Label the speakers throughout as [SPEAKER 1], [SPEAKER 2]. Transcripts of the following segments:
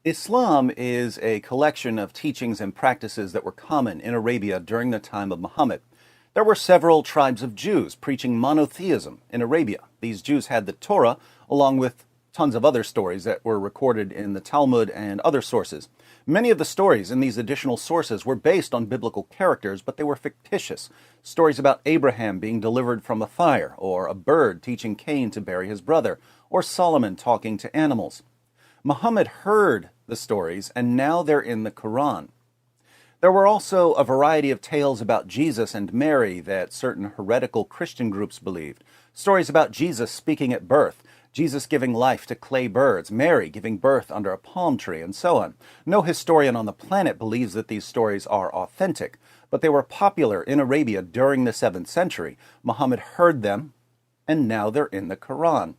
[SPEAKER 1] Islam is a collection of teachings and practices that were common in Arabia during the time of Muhammad. There were several tribes of Jews preaching monotheism in Arabia. These Jews had the Torah, along with tons of other stories that were recorded in the Talmud and other sources. Many of the stories in these additional sources were based on biblical characters, but they were fictitious. Stories about Abraham being delivered from a fire, or a bird teaching Cain to bury his brother, or Solomon talking to animals. Muhammad heard the stories, and now they're in the Quran. There were also a variety of tales about Jesus and Mary that certain heretical Christian groups believed. Stories about Jesus speaking at birth, Jesus giving life to clay birds, Mary giving birth under a palm tree, and so on. No historian on the planet believes that these stories are authentic, but they were popular in Arabia during the 7th century. Muhammad heard them, and now they're in the Quran.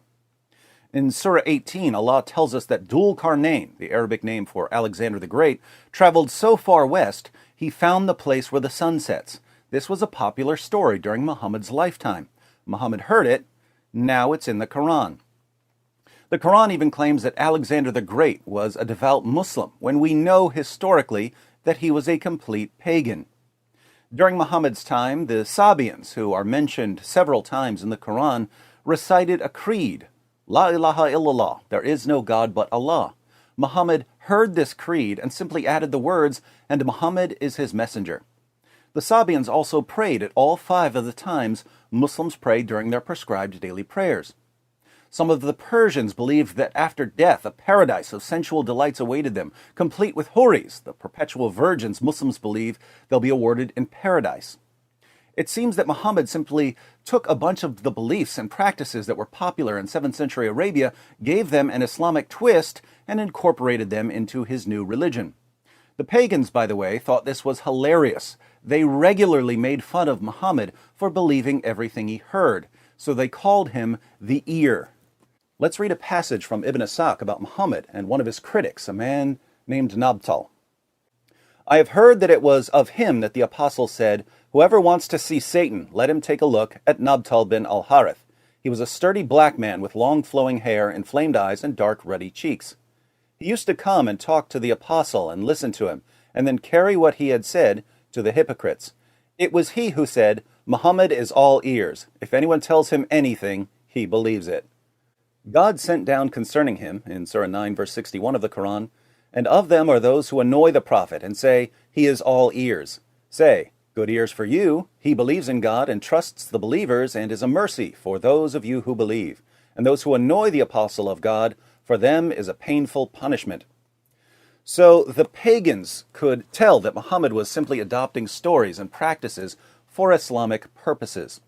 [SPEAKER 1] In Surah 18, Allah tells us that Dhul Qarnayn, the Arabic name for Alexander the Great, traveled so far west, he found the place where the sun sets. This was a popular story during Muhammad's lifetime. Muhammad heard it, now it's in the Quran. The Quran even claims that Alexander the Great was a devout Muslim, when we know historically that he was a complete pagan. During Muhammad's time, the Sabians, who are mentioned several times in the Quran, recited a creed. La ilaha illallah, there is no God but Allah. Muhammad heard this creed and simply added the words, and Muhammad is his messenger. The Sabians also prayed at all 5 of the times Muslims prayed during their prescribed daily prayers. Some of the Persians believed that after death a paradise of sensual delights awaited them, complete with houris, the perpetual virgins Muslims believe they'll be awarded in paradise. It seems that Muhammad simply took a bunch of the beliefs and practices that were popular in 7th century Arabia, gave them an Islamic twist, and incorporated them into his new religion. The pagans, by the way, thought this was hilarious. They regularly made fun of Muhammad for believing everything he heard, so they called him the ear. Let's read a passage from Ibn Ishaq about Muhammad and one of his critics, a man named Nabtal. I have heard that it was of him that the apostle said, "Whoever wants to see Satan, let him take a look at Nabtal bin al-Harith. He was a sturdy black man with long flowing hair, inflamed eyes, and dark ruddy cheeks. He used to come and talk to the apostle and listen to him, and then carry what he had said to the hypocrites. It was he who said, 'Muhammad is all ears. If anyone tells him anything, he believes it.' God sent down concerning him, in Surah 9, verse 61 of the Quran, and of them are those who annoy the prophet and say, 'He is all ears.' Say, 'Good ears for you. He believes in God and trusts the believers and is a mercy for those of you who believe. And those who annoy the apostle of God, for them is a painful punishment.'" So the pagans could tell that Muhammad was simply adopting stories and practices for Islamic purposes.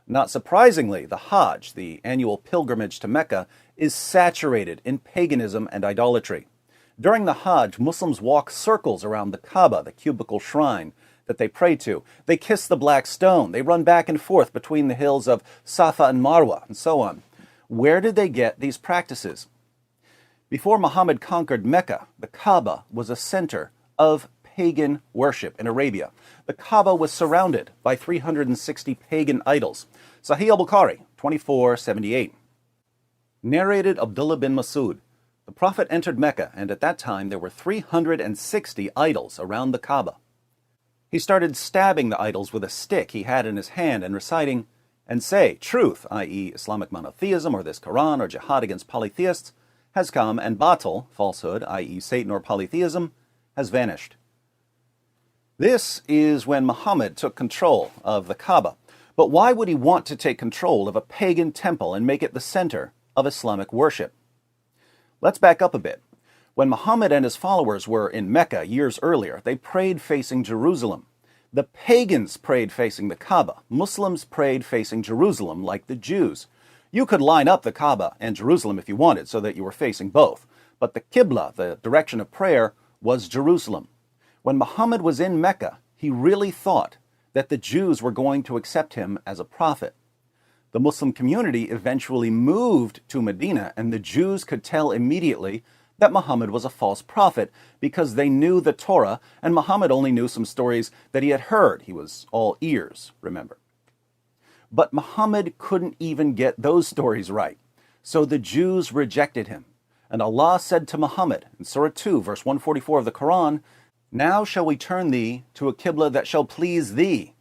[SPEAKER 1] Not surprisingly, the Hajj, the annual pilgrimage to Mecca, is saturated in paganism and idolatry. During the Hajj, Muslims walk circles around the Kaaba, the cubical shrine that they pray to. They kiss the black stone. They run back and forth between the hills of Safa and Marwa, and so on. Where did they get these practices? Before Muhammad conquered Mecca, the Kaaba was a center of pagan worship in Arabia. The Kaaba was surrounded by 360 pagan idols. Sahih al-Bukhari, 2478. Narrated Abdullah bin Masud. The Prophet entered Mecca, and at that time there were 360 idols around the Kaaba. He started stabbing the idols with a stick he had in his hand and reciting, "And say, truth, i.e. Islamic monotheism or this Quran or jihad against polytheists, has come, and batil, falsehood, i.e. Satan or polytheism, has vanished." This is when Muhammad took control of the Kaaba. But why would he want to take control of a pagan temple and make it the center of Islamic worship? Let's back up a bit. When Muhammad and his followers were in Mecca years earlier, they prayed facing Jerusalem. The pagans prayed facing the Kaaba. Muslims prayed facing Jerusalem like the Jews. You could line up the Kaaba and Jerusalem if you wanted so that you were facing both. But the Qibla, the direction of prayer, was Jerusalem. When Muhammad was in Mecca, he really thought that the Jews were going to accept him as a prophet. The Muslim community eventually moved to Medina, and the Jews could tell immediately that Muhammad was a false prophet because they knew the Torah, and Muhammad only knew some stories that he had heard. He was all ears, remember. But Muhammad couldn't even get those stories right, so the Jews rejected him. And Allah said to Muhammad in Surah 2, verse 144 of the Quran, "Now shall we turn thee to a qibla that shall please thee.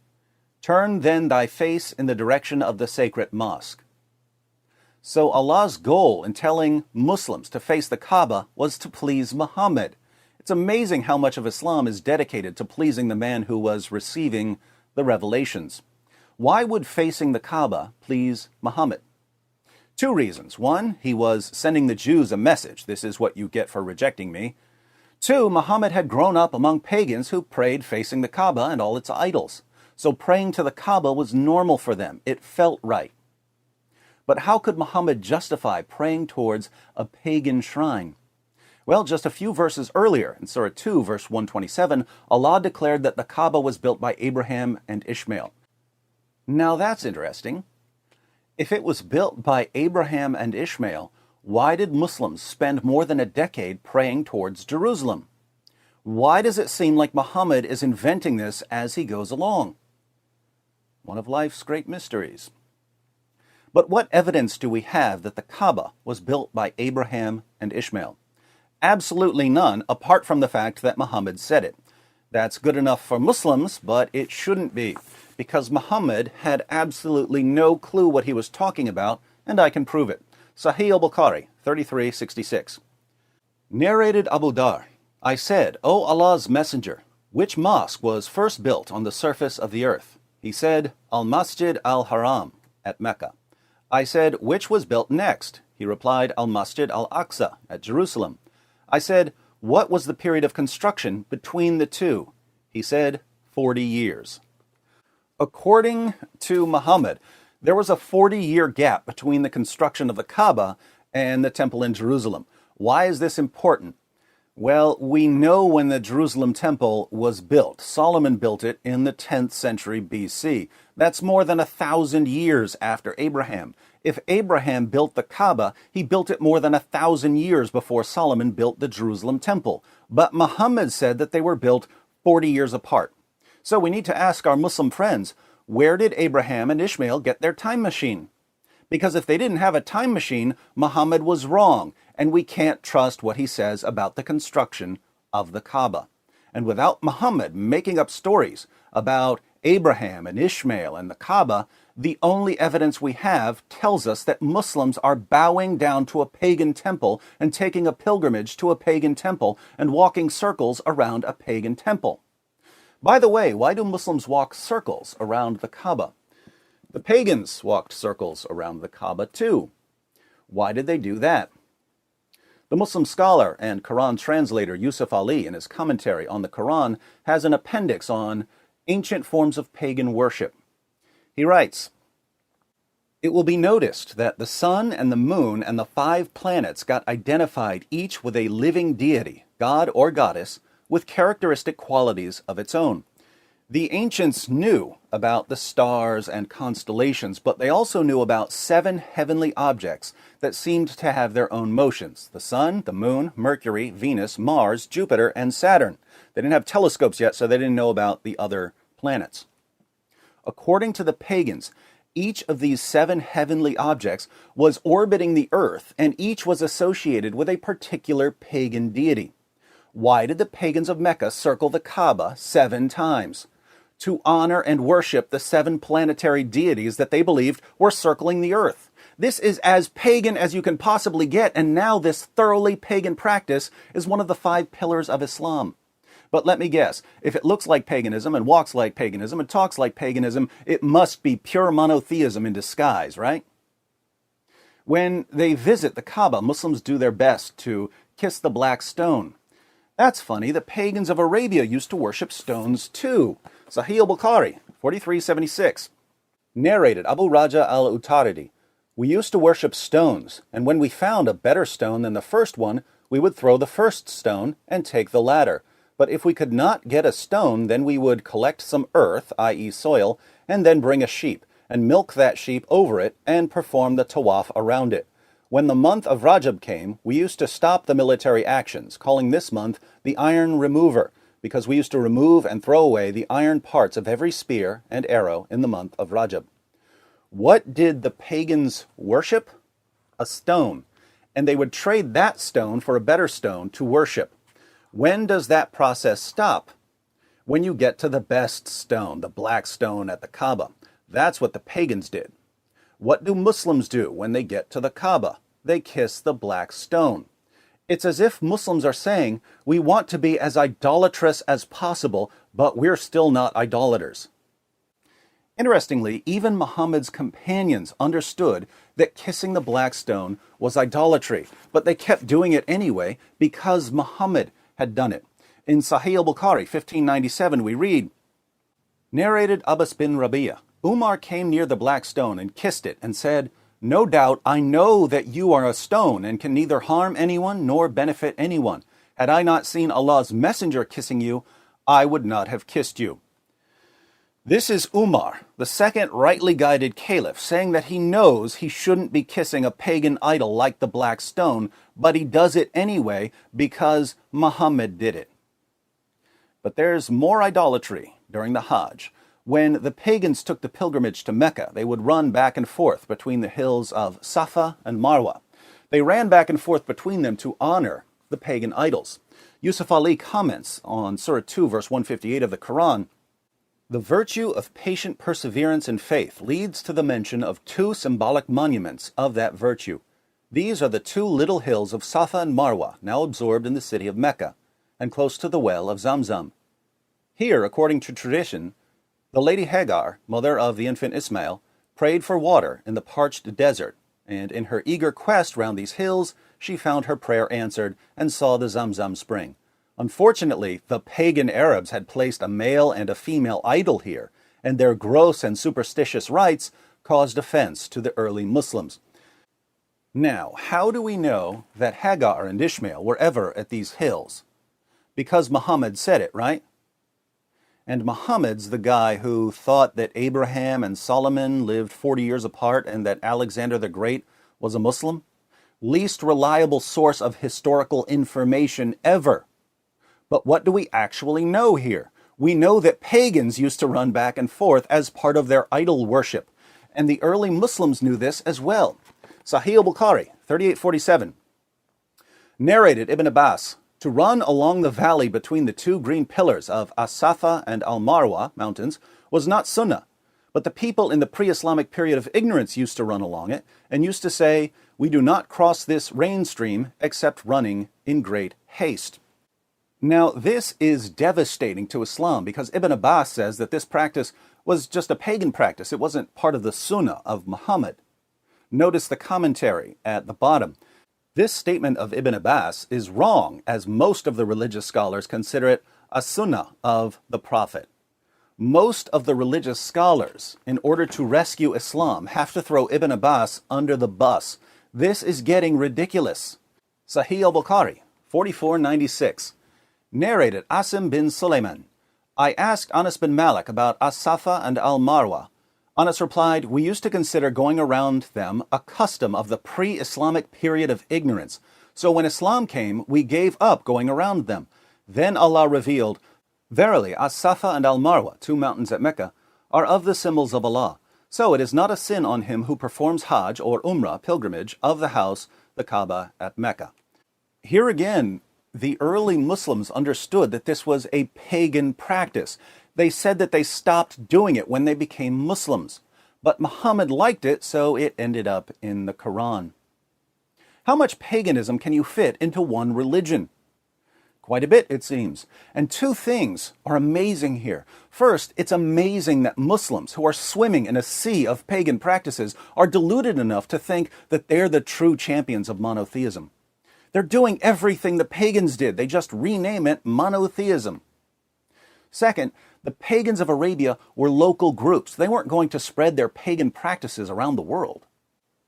[SPEAKER 1] Turn then thy face in the direction of the sacred mosque." So Allah's goal in telling Muslims to face the Kaaba was to please Muhammad. It's amazing how much of Islam is dedicated to pleasing the man who was receiving the revelations. Why would facing the Kaaba please Muhammad? Two reasons. One, he was sending the Jews a message. This is what you get for rejecting me. Two, Muhammad had grown up among pagans who prayed facing the Kaaba and all its idols. So praying to the Kaaba was normal for them. It felt right. But how could Muhammad justify praying towards a pagan shrine? Well, just a few verses earlier, in Surah 2, verse 127, Allah declared that the Kaaba was built by Abraham and Ishmael. Now that's interesting. If it was built by Abraham and Ishmael, why did Muslims spend more than a decade praying towards Jerusalem? Why does it seem like Muhammad is inventing this as he goes along? One of life's great mysteries. But what evidence do we have that the Kaaba was built by Abraham and Ishmael? Absolutely none, apart from the fact that Muhammad said it. That's good enough for Muslims, but it shouldn't be, because Muhammad had absolutely no clue what he was talking about, and I can prove it. Sahih al-Bukhari, 3366. Narrated Abu Dhar, I said, "O Allah's Messenger, which mosque was first built on the surface of the earth?" He said, "Al-Masjid al-Haram at Mecca." I said, "Which was built next?" He replied, "Al-Masjid al-Aqsa at Jerusalem." I said, "What was the period of construction between the two?" He said, 40 years. According to Muhammad, there was a 40-year gap between the construction of the Kaaba and the temple in Jerusalem. Why is this important? Well, we know when the Jerusalem temple was built. Solomon built it in the 10th century BC. That's more than 1,000 years after Abraham. If Abraham built the Kaaba, he built it more than 1,000 years before Solomon built the Jerusalem temple. But Muhammad said that they were built 40 years apart. So we need to ask our Muslim friends, where did Abraham and Ishmael get their time machine? Because if they didn't have a time machine, Muhammad was wrong, and we can't trust what he says about the construction of the Kaaba. And without Muhammad making up stories about Abraham and Ishmael and the Kaaba, the only evidence we have tells us that Muslims are bowing down to a pagan temple and taking a pilgrimage to a pagan temple and walking circles around a pagan temple. By the way, why do Muslims walk circles around the Kaaba? The pagans walked circles around the Kaaba too. Why did they do that? The Muslim scholar and Quran translator Yusuf Ali, in his commentary on the Quran, has an appendix on ancient forms of pagan worship. He writes, "It will be noticed that the sun and the moon and the 5 planets got identified each with a living deity, god or goddess, with characteristic qualities of its own. The ancients knew about the stars and constellations, but they also knew about 7 heavenly objects that seemed to have their own motions: the sun, the moon, Mercury, Venus, Mars, Jupiter, and Saturn. They didn't have telescopes yet, so they didn't know about the other planets. According to the pagans, each of these 7 heavenly objects was orbiting the earth, and each was associated with a particular pagan deity. Why did the pagans of Mecca circle the Kaaba 7 times? To honor and worship the 7 planetary deities that they believed were circling the earth. This is as pagan as you can possibly get, and now this thoroughly pagan practice is one of the 5 pillars of Islam. But let me guess, if it looks like paganism and walks like paganism and talks like paganism, it must be pure monotheism in disguise, right? When they visit the Kaaba, Muslims do their best to kiss the black stone. That's funny, the pagans of Arabia used to worship stones too. Sahih al-Bukhari, 4376. Narrated Abu Raja al-Utaridi, "We used to worship stones, and when we found a better stone than the first one, we would throw the first stone and take the latter. But if we could not get a stone, then we would collect some earth, i.e. soil, and then bring a sheep, and milk that sheep over it, and perform the tawaf around it. When the month of Rajab came, we used to stop the military actions, calling this month the Iron Remover, because we used to remove and throw away the iron parts of every spear and arrow in the month of Rajab." What did the pagans worship? A stone. and they would trade that stone for a better stone to worship. When does that process stop? When you get to the best stone, the black stone at the Kaaba. That's what the pagans did. What do Muslims do when they get to the Kaaba? They kiss the black stone. It's as if Muslims are saying, we want to be as idolatrous as possible, but we're still not idolaters. Interestingly, even Muhammad's companions understood that kissing the black stone was idolatry, but they kept doing it anyway because Muhammad had done it. In Sahih al-Bukhari, 1597, we read, narrated Abbas bin Rabi'ah, Umar came near the black stone and kissed it and said, no doubt I know that you are a stone and can neither harm anyone nor benefit anyone. Had I not seen Allah's messenger kissing you, I would not have kissed you. This is Umar, the second rightly guided caliph, saying that he knows he shouldn't be kissing a pagan idol like the black stone, but he does it anyway because Muhammad did it. But there's more idolatry during the Hajj. When the pagans took the pilgrimage to Mecca, they would run back and forth between the hills of Safa and Marwa. They ran back and forth between them to honor the pagan idols. Yusuf Ali comments on Surah 2, verse 158 of the Quran, the virtue of patient perseverance and faith leads to the mention of two symbolic monuments of that virtue. These are the two little hills of Safa and Marwa, now absorbed in the city of Mecca, and close to the well of Zamzam. Here, according to tradition, the lady Hagar, mother of the infant Ismail, prayed for water in the parched desert, and in her eager quest round these hills, she found her prayer answered and saw the Zamzam spring. Unfortunately, the pagan Arabs had placed a male and a female idol here, and their gross and superstitious rites caused offense to the early Muslims. Now, how do we know that Hagar and Ishmael were ever at these hills? Because Muhammad said it, right? And Muhammad's the guy who thought that Abraham and Solomon lived 40 years apart and that Alexander the Great was a Muslim? Least reliable source of historical information ever. But what do we actually know here? We know that pagans used to run back and forth as part of their idol worship. And the early Muslims knew this as well. Sahih al-Bukhari, 3847. Narrated Ibn Abbas, to run along the valley between the two green pillars of As-Safa and Al-Marwa mountains was not sunnah, but the people in the pre-Islamic period of ignorance used to run along it and used to say, we do not cross this rain stream except running in great haste. Now, this is devastating to Islam because Ibn Abbas says that this practice was just a pagan practice. It wasn't part of the sunnah of Muhammad. Notice the commentary at the bottom. This statement of Ibn Abbas is wrong, as most of the religious scholars consider it a sunnah of the Prophet. Most of the religious scholars, in order to rescue Islam, have to throw Ibn Abbas under the bus. This is getting ridiculous. Sahih al-Bukhari, 4496. Narrated Asim bin Sulaiman, I asked Anas bin Malik about As-Safa and Al-Marwa. Anas replied, we used to consider going around them a custom of the pre-Islamic period of ignorance. So when Islam came, we gave up going around them. Then Allah revealed, verily, As-Safa and Al-Marwa, two mountains at Mecca, are of the symbols of Allah. So it is not a sin on him who performs Hajj or Umrah pilgrimage of the house, the Kaaba at Mecca. Here again, the early Muslims understood that this was a pagan practice. They said that they stopped doing it when they became Muslims. But Muhammad liked it, so it ended up in the Quran. How much paganism can you fit into one religion? Quite a bit, it seems. And two things are amazing here. First, it's amazing that Muslims, who are swimming in a sea of pagan practices, are deluded enough to think that they're the true champions of monotheism. They're doing everything the pagans did. They just rename it monotheism. Second, the pagans of Arabia were local groups. They weren't going to spread their pagan practices around the world.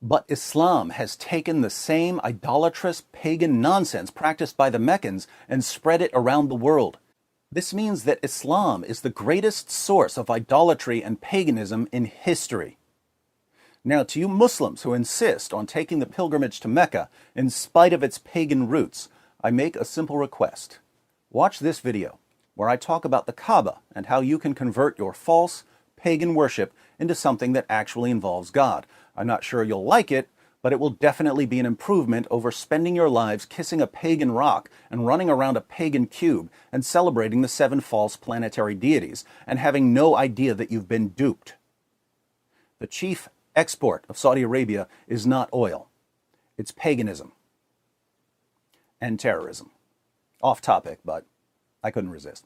[SPEAKER 1] But Islam has taken the same idolatrous pagan nonsense practiced by the Meccans and spread it around the world. This means that Islam is the greatest source of idolatry and paganism in history. Now, to you Muslims who insist on taking the pilgrimage to Mecca in spite of its pagan roots, I make a simple request. Watch this video, where I talk about the Kaaba and how you can convert your false pagan worship into something that actually involves God. I'm not sure you'll like it, but but it will definitely be an improvement over spending your lives kissing a pagan rock and running around a pagan cube and celebrating the 7 false planetary deities and having no idea that you've been duped. The chief export of Saudi Arabia is not oil. It's paganism and terrorism. Off topic, but I couldn't resist.